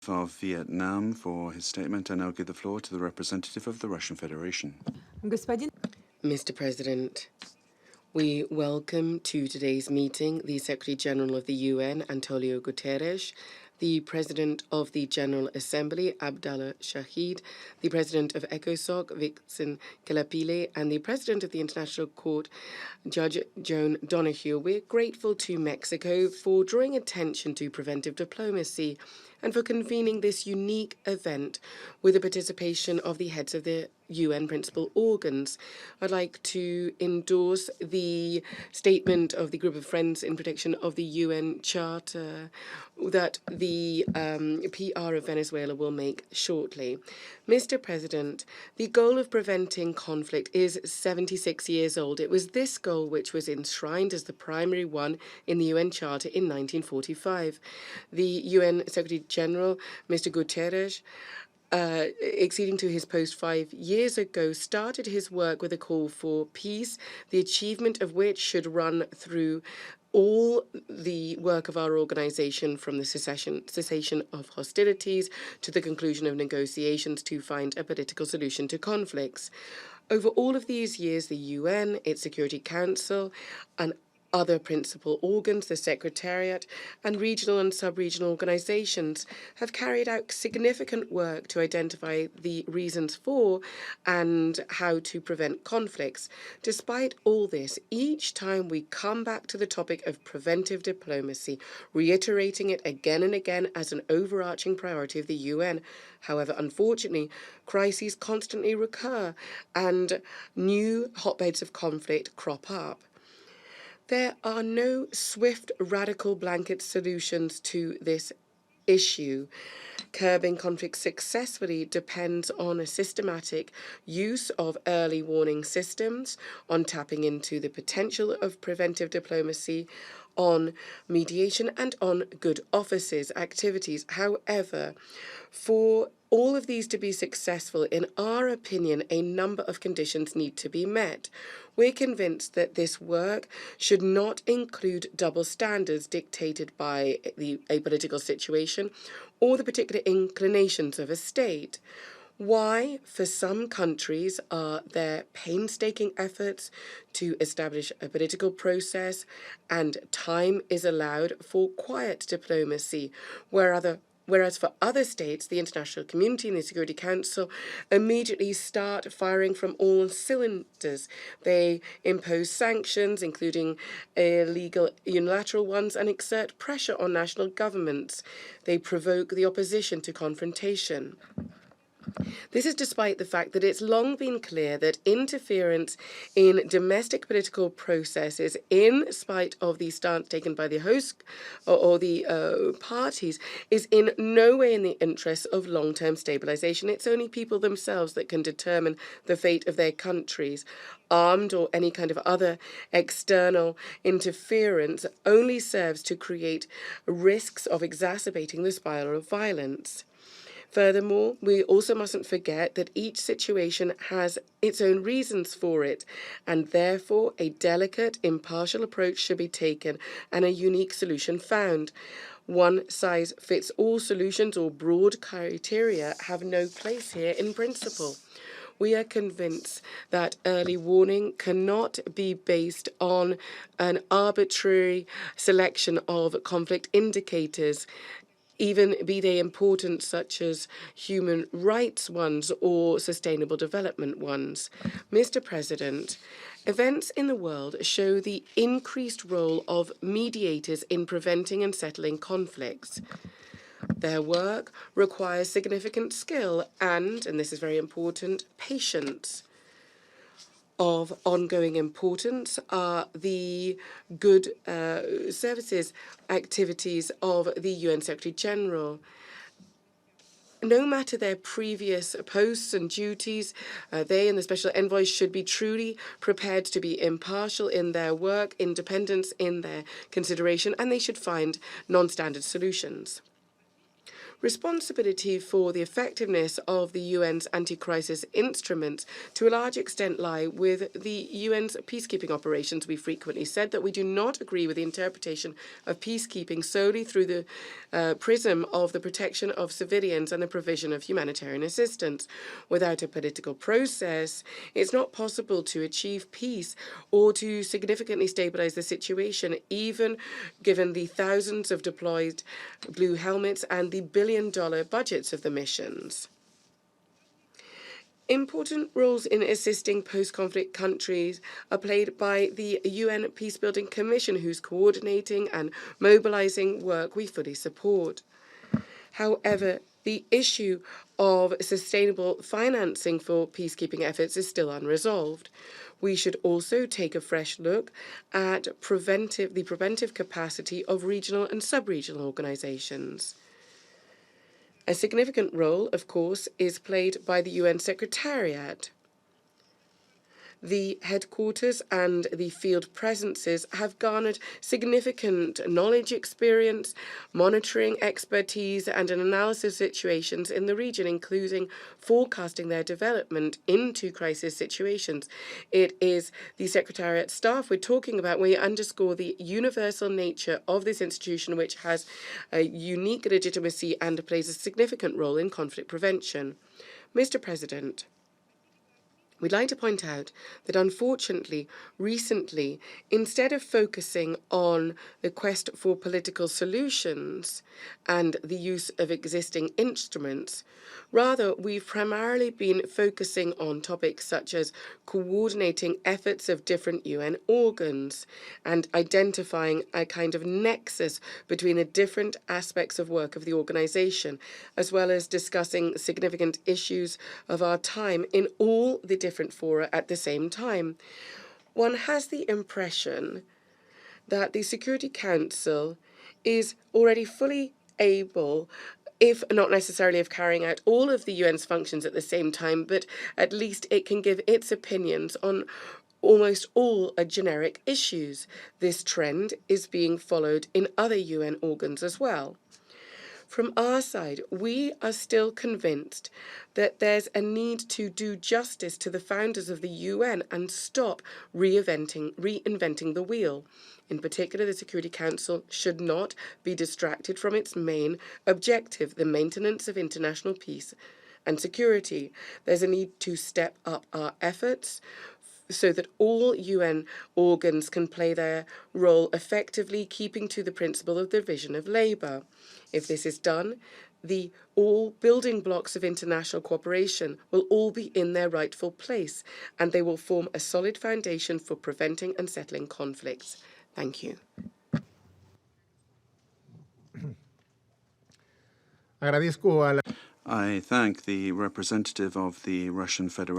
of Vietnam for his statement. I now give the floor to the representative of the Russian Federation. Mr. President, we welcome to today's meeting the Secretary General of the UN, Antonio Guterres, the President of the General Assembly, Abdallah Shahid, the President of ECOSOC, Vixen Kelapile, and the President of the International Court, Judge Joan Donoghue. We're grateful to Mexico for drawing attention to preventive diplomacy and for convening this unique event with the participation of the heads of the UN principal organs. I'd like to endorse the statement of the Group of Friends in Protection of the UN Charter that the PR of Venezuela will make shortly. Mr. President, the goal of preventing conflict is 76 years old. It was this goal which was enshrined as the primary one in the UN Charter in 1945. The UN Secretary General, Mr. Guterres, acceding to his post 5 years ago, started his work with a call for peace, the achievement of which should run through all the work of our organization, from the cessation of hostilities to the conclusion of negotiations to find a political solution to conflicts. Over all of these years, the UN, its Security Council, and other principal organs, the Secretariat, and regional and sub-regional organizations have carried out significant work to identify the reasons for and how to prevent conflicts. Despite all this, each time we come back to the topic of preventive diplomacy, reiterating it again and again as an overarching priority of the UN. However, unfortunately, crises constantly recur and new hotbeds of conflict crop up. There are no swift, radical blanket solutions to this issue. Curbing conflict successfully depends on a systematic use of early warning systems, on tapping into the potential of preventive diplomacy, on mediation, and on good offices activities. However, for all of these to be successful, in our opinion, a number of conditions need to be met. We're convinced that this work should not include double standards dictated by a political situation or the particular inclinations of a state. Why, for some countries, are there painstaking efforts to establish a political process and time is allowed for quiet diplomacy, whereas for other states, the international community and the Security Council immediately start firing from all cylinders. They impose sanctions, including illegal unilateral ones, and exert pressure on national governments. They provoke the opposition to confrontation. This is despite the fact that it's long been clear that interference in domestic political processes, in spite of the stance taken by the host or the parties, is in no way in the interests of long-term stabilization. It's only people themselves that can determine the fate of their countries. Armed or any kind of other external interference only serves to create risks of exacerbating the spiral of violence. Furthermore, we also mustn't forget that each situation has its own reasons for it, and therefore a delicate, impartial approach should be taken and a unique solution found. One-size-fits-all solutions or broad criteria have no place here in principle. We are convinced that early warning cannot be based on an arbitrary selection of conflict indicators, even be they important, such as human rights ones or sustainable development ones. Mr. President, events in the world show the increased role of mediators in preventing and settling conflicts. Their work requires significant skill and this is very important, patience. Of ongoing importance are the good services activities of the UN Secretary General. No matter their previous posts and duties, they and the special envoys should be truly prepared to be impartial in their work, independence in their consideration, and they should find non-standard solutions. Responsibility for the effectiveness of the UN's anti-crisis instruments to a large extent lie with the UN's peacekeeping operations. We frequently said that we do not agree with the interpretation of peacekeeping solely through the prism of the protection of civilians and the provision of humanitarian assistance. Without a political process, it's not possible to achieve peace or to significantly stabilize the situation, even given the thousands of deployed blue helmets and the billion-dollar budgets of the missions. Important roles in assisting post-conflict countries are played by the UN Peacebuilding Commission, whose coordinating and mobilizing work we fully support. However, the issue of sustainable financing for peacekeeping efforts is still unresolved. We should also take a fresh look at the preventive capacity of regional and sub-regional organizations. A significant role, of course, is played by the UN Secretariat. The headquarters and the field presences have garnered significant knowledge, experience, monitoring expertise, and an analysis of situations in the region, including forecasting their development into crisis situations. It is the Secretariat staff we're talking about where you underscore the universal nature of this institution, which has a unique legitimacy and plays a significant role in conflict prevention. Mr. President, we'd like to point out that unfortunately, recently, instead of focusing on the quest for political solutions and the use of existing instruments, rather we've primarily been focusing on topics such as coordinating efforts of different UN organs and identifying a kind of nexus between the different aspects of work of the organization, as well as discussing significant issues of our time in all the different fora at the same time. One has the impression that the Security Council is already fully able, if not necessarily of carrying out all of the UN's functions at the same time, but at least it can give its opinions on almost all generic issues. This trend is being followed in other UN organs as well. From our side, we are still convinced that there's a need to do justice to the founders of the UN and stop reinventing the wheel. In particular, the Security Council should not be distracted from its main objective, the maintenance of international peace and security. There's a need to step up our efforts so that all UN organs can play their role effectively, keeping to the principle of the division of labour. If this is done, the all building blocks of international cooperation will all be in their rightful place, and they will form a solid foundation for preventing and settling conflicts. Thank you. I thank the representative of the Russian Federation